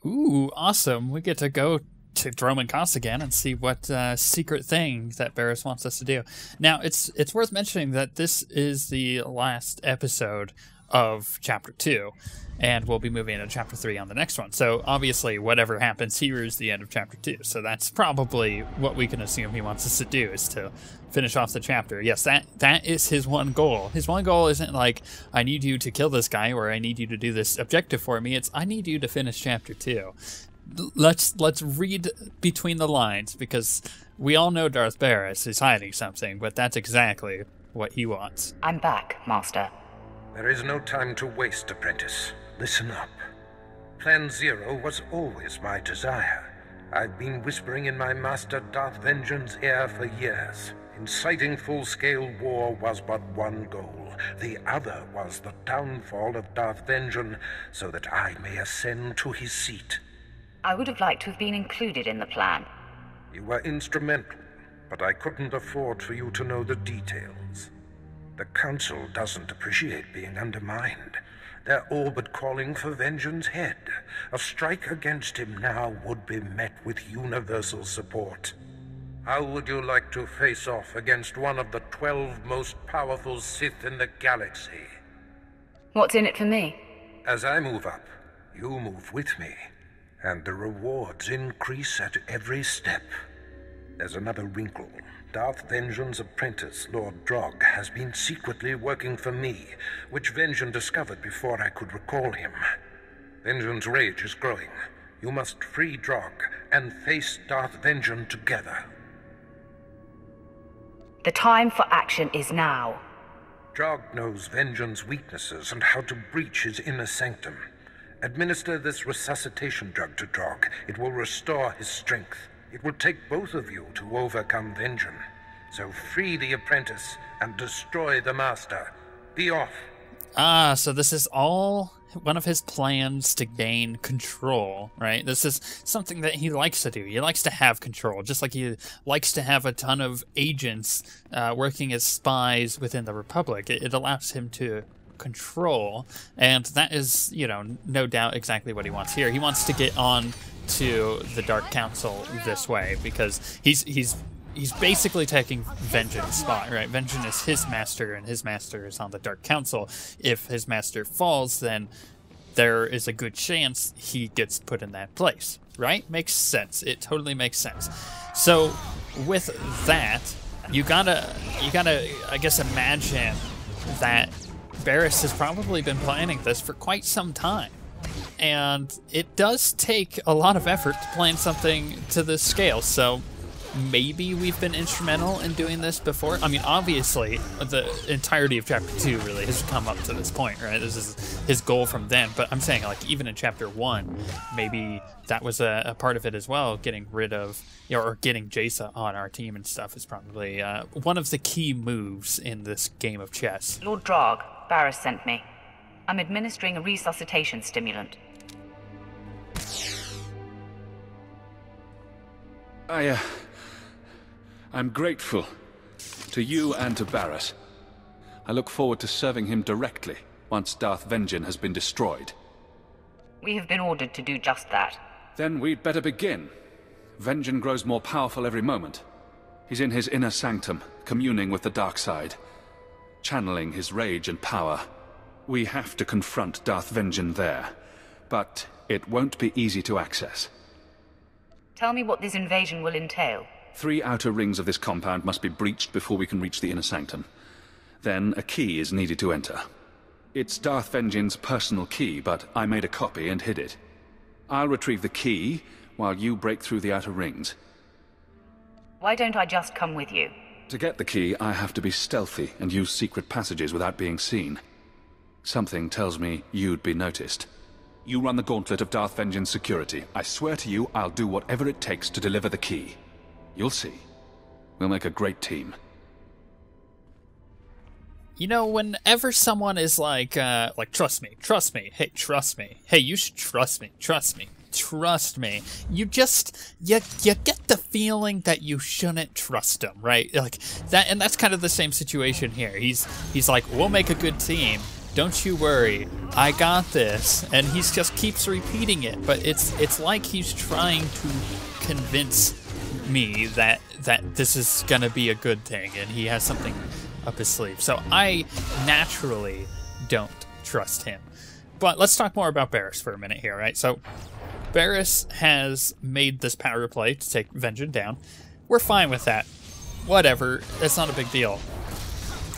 Ooh, awesome. We get to go to Droman Koss again and see what secret thing that Baris wants us to do. Now, it's worth mentioning that this is the last episode of Chapter 2, and we'll be moving into Chapter 3 on the next one. So, obviously, whatever happens here is the end of Chapter 2. So that's probably what we can assume he wants us to do, is to finish off the chapter. Yes, that is his one goal. His one goal isn't like, I need you to kill this guy, or I need you to do this objective for me. It's, I need you to finish Chapter 2. Let's read between the lines, because we all know Darth Baris is hiding something, but that's exactly what he wants. I'm back, Master. There is no time to waste, apprentice. Listen up. Plan Zero was always my desire. I've been whispering in my master Darth Vengean's ear for years. Inciting full-scale war was but one goal. The other was the downfall of Darth Vengean, so that I may ascend to his seat. I would have liked to have been included in the plan. You were instrumental, but I couldn't afford for you to know the details. The Council doesn't appreciate being undermined. They're all but calling for Vengean's head. A strike against him now would be met with universal support. How would you like to face off against one of the 12 most powerful Sith in the galaxy? What's in it for me? As I move up, you move with me, and the rewards increase at every step. There's another wrinkle. Darth Vengean's apprentice, Lord Drog, has been secretly working for me, which Vengean discovered before I could recall him. Vengean's rage is growing. You must free Drog and face Darth Vengean together. The time for action is now. Drog knows Vengean's weaknesses and how to breach his inner sanctum. Administer this resuscitation drug to Drog. It will restore his strength. It will take both of you to overcome Vengean. So free the apprentice and destroy the master. Be off. Ah, so this is all one of his plans to gain control, right? This is something that he likes to do. He likes to have control, just like he likes to have a ton of agents working as spies within the Republic. It allows him to control, and that is, you know, no doubt exactly what he wants here. He wants to get on to the Dark Council this way, because he's basically taking Vengean's spot, right? Vengean is his master, and his master is on the Dark Council. If his master falls, then there is a good chance he gets put in that place, right? Makes sense. It totally makes sense. So with that, you gotta, I guess, imagine that Baris has probably been planning this for quite some time. And it does take a lot of effort to plan something to this scale, so maybe we've been instrumental in doing this before. I mean, obviously, the entirety of Chapter 2 really has come up to this point, right? This is his goal from then, but I'm saying, like, even in Chapter 1, maybe that was a part of it as well. Getting rid of, you know, or getting Jaisa on our team and stuff is probably one of the key moves in this game of chess. Lord Drog, Baris sent me. I'm administering a resuscitation stimulant. I'm grateful to you and to Baris. I look forward to serving him directly once Darth Vengean has been destroyed. We have been ordered to do just that. Then we'd better begin. Vengean grows more powerful every moment. He's in his inner sanctum, communing with the dark side, channeling his rage and power. We have to confront Darth Vengean there, but it won't be easy to access. Tell me what this invasion will entail. 3 outer rings of this compound must be breached before we can reach the inner sanctum. Then a key is needed to enter. It's Darth Vengean's personal key, but I made a copy and hid it. I'll retrieve the key while you break through the outer rings. Why don't I just come with you? To get the key, I have to be stealthy and use secret passages without being seen. Something tells me you'd be noticed. You run the gauntlet of Darth Vengean's security. I swear to you, I'll do whatever it takes to deliver the key. You'll see. We'll make a great team. You know, whenever someone is like, trust me, hey, trust me, hey, you should trust me, trust me. You get the feeling that you shouldn't trust him, right? Like that, and that's kind of the same situation here. He's like, we'll make a good team. Don't you worry, I got this. And he just keeps repeating it, but it's like he's trying to convince me that this is gonna be a good thing, and he has something up his sleeve. So I naturally don't trust him. But let's talk more about Baris for a minute here, right? So Baris has made this power play to take Vengean down. We're fine with that. Whatever, it's not a big deal.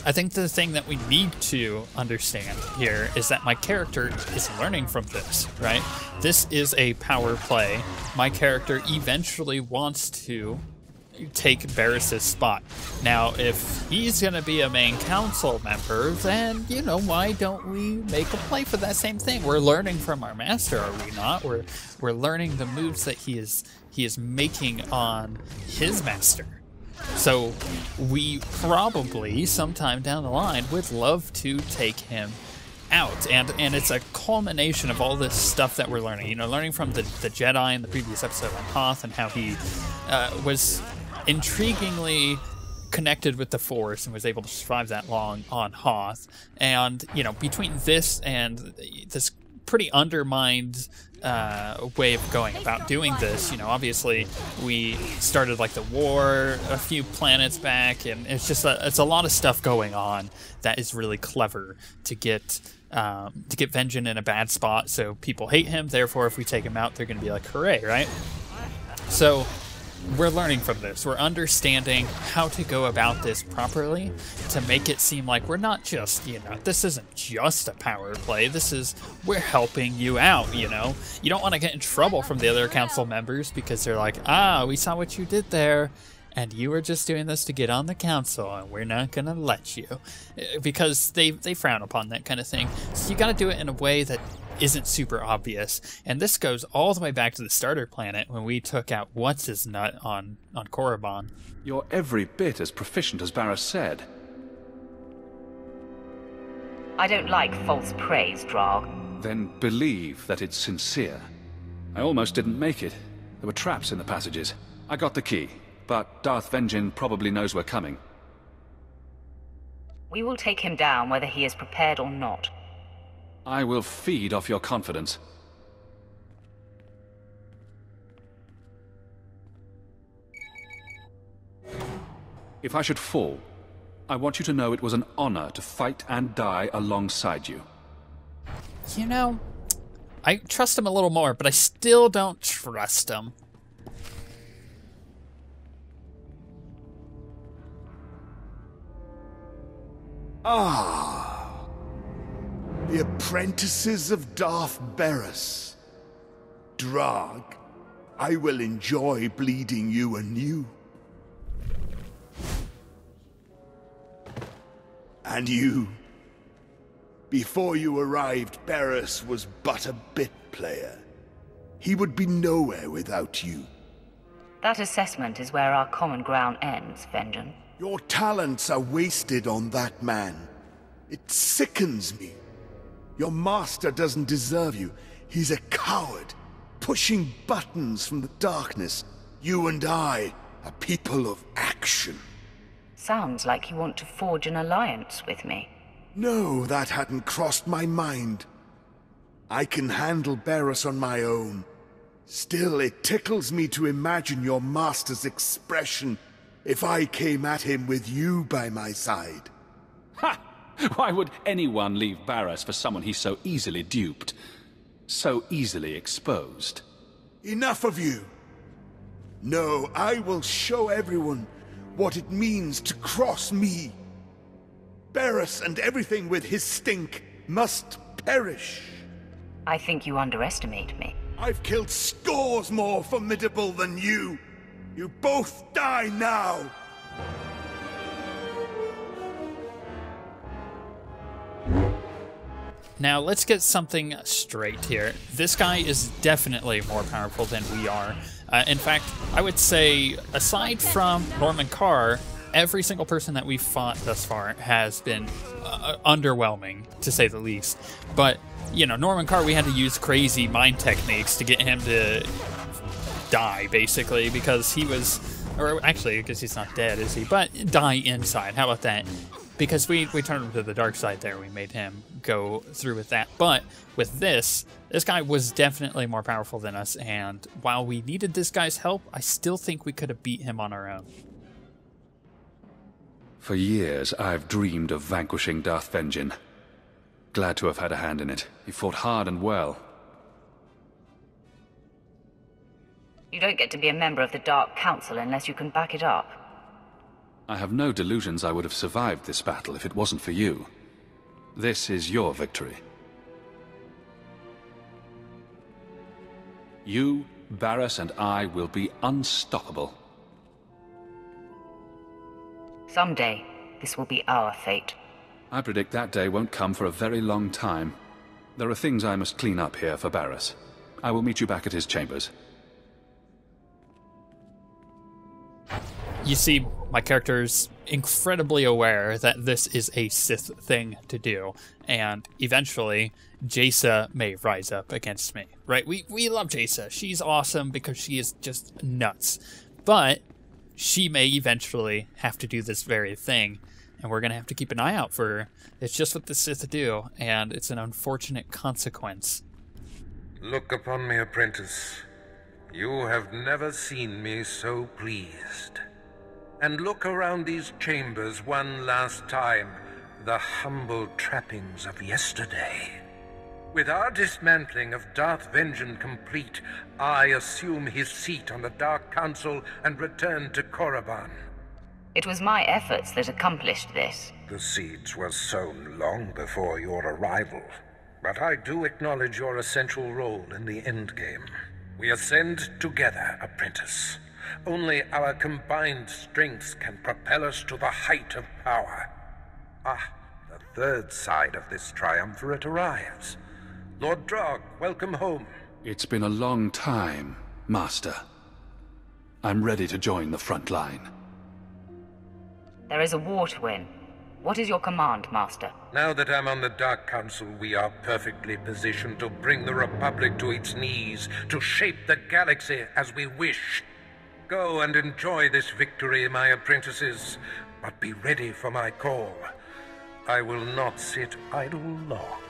I think the thing that we need to understand here is that my character is learning from this, right? This is a power play. My character eventually wants to take Baris' spot. Now, if he's going to be a main council member, then, you know, why don't we make a play for that same thing? We're learning from our master, are we not? We're learning the moves that he is making on his master. So we probably, sometime down the line, would love to take him out. And it's a culmination of all this stuff that we're learning. You know, learning from the Jedi in the previous episode on Hoth, and how he was intriguingly connected with the Force and was able to survive that long on Hoth. And, you know, between this and this pretty undermined way of going about doing this, you know, obviously we started like the war a few planets back, and it's just it's a lot of stuff going on that is really clever to get Vengean in a bad spot, so people hate him. Therefore, if we take him out, they're going to be like, hooray, right? So we're learning from this. We're understanding how to go about this properly to make it seem like we're not just, you know, this isn't just a power play. This is, we're helping you out, you know? You don't want to get in trouble from the other council members because they're like, we saw what you did there, and you were just doing this to get on the council, and we're not going to let you. Because they frown upon that kind of thing. So you got to do it in a way that isn't super obvious. And this goes all the way back to the starter planet when we took out What's-His-Nut on Korriban. You're every bit as proficient as Baris said. I don't like false praise, Drog. Then believe that it's sincere. I almost didn't make it. There were traps in the passages. I got the key, but Darth Vengean probably knows we're coming. We will take him down whether he is prepared or not. I will feed off your confidence. If I should fall, I want you to know it was an honor to fight and die alongside you. You know, I trust him a little more, but I still don't trust him. The apprentices of Darth Baris. Drag, I will enjoy bleeding you anew. And you. Before you arrived, Baris was but a bit player. He would be nowhere without you. That assessment is where our common ground ends, Vengean. Your talents are wasted on that man. It sickens me. Your master doesn't deserve you. He's a coward, pushing buttons from the darkness. You and I are people of action. Sounds like you want to forge an alliance with me. No, that hadn't crossed my mind. I can handle Baris on my own. Still, it tickles me to imagine your master's expression if I came at him with you by my side. Ha! Why would anyone leave Baris for someone he's so easily duped? So easily exposed? Enough of you! No, I will show everyone what it means to cross me. Baris and everything with his stink must perish. I think you underestimate me. I've killed scores more formidable than you. You both die now! Now, let's get something straight here. This guy is definitely more powerful than we are. In fact, I would say, aside from Norman Carr, every single person that we've fought thus far has been underwhelming, to say the least. But, you know, Norman Carr, we had to use crazy mind techniques to get him to die, basically, because he was... Or actually, because he's not dead, is he? But die inside. How about that? Because we turned him to the dark side there. We made him go through with that. But with this guy was definitely more powerful than us. And while we needed this guy's help, I still think we could have beat him on our own. For years, I've dreamed of vanquishing Darth Vengean. Glad to have had a hand in it. He fought hard and well. You don't get to be a member of the Dark Council unless you can back it up. I have no delusions I would have survived this battle if it wasn't for you. This is your victory. You, Baris, and I will be unstoppable. Someday, this will be our fate. I predict that day won't come for a very long time. There are things I must clean up here for Baris. I will meet you back at his chambers. You see, my character's incredibly aware that this is a Sith thing to do, and eventually, Jaisa may rise up against me, right? We love Jaisa. She's awesome because she is just nuts. But she may eventually have to do this very thing, and we're going to have to keep an eye out for her. It's just what the Sith do, and it's an unfortunate consequence. Look upon me, apprentice. You have never seen me so pleased. And look around these chambers one last time, the humble trappings of yesterday. With our dismantling of Darth Vengean complete, I assume his seat on the Dark Council and return to Korriban. It was my efforts that accomplished this. The seeds were sown long before your arrival, but I do acknowledge your essential role in the endgame. We ascend together, apprentice. Only our combined strengths can propel us to the height of power. Ah, the third side of this triumvirate arrives. Lord Drog, welcome home. It's been a long time, Master. I'm ready to join the front line. There is a war to win. What is your command, Master? Now that I'm on the Dark Council, we are perfectly positioned to bring the Republic to its knees, to shape the galaxy as we wish. Go and enjoy this victory, my apprentices, but be ready for my call. I will not sit idle long.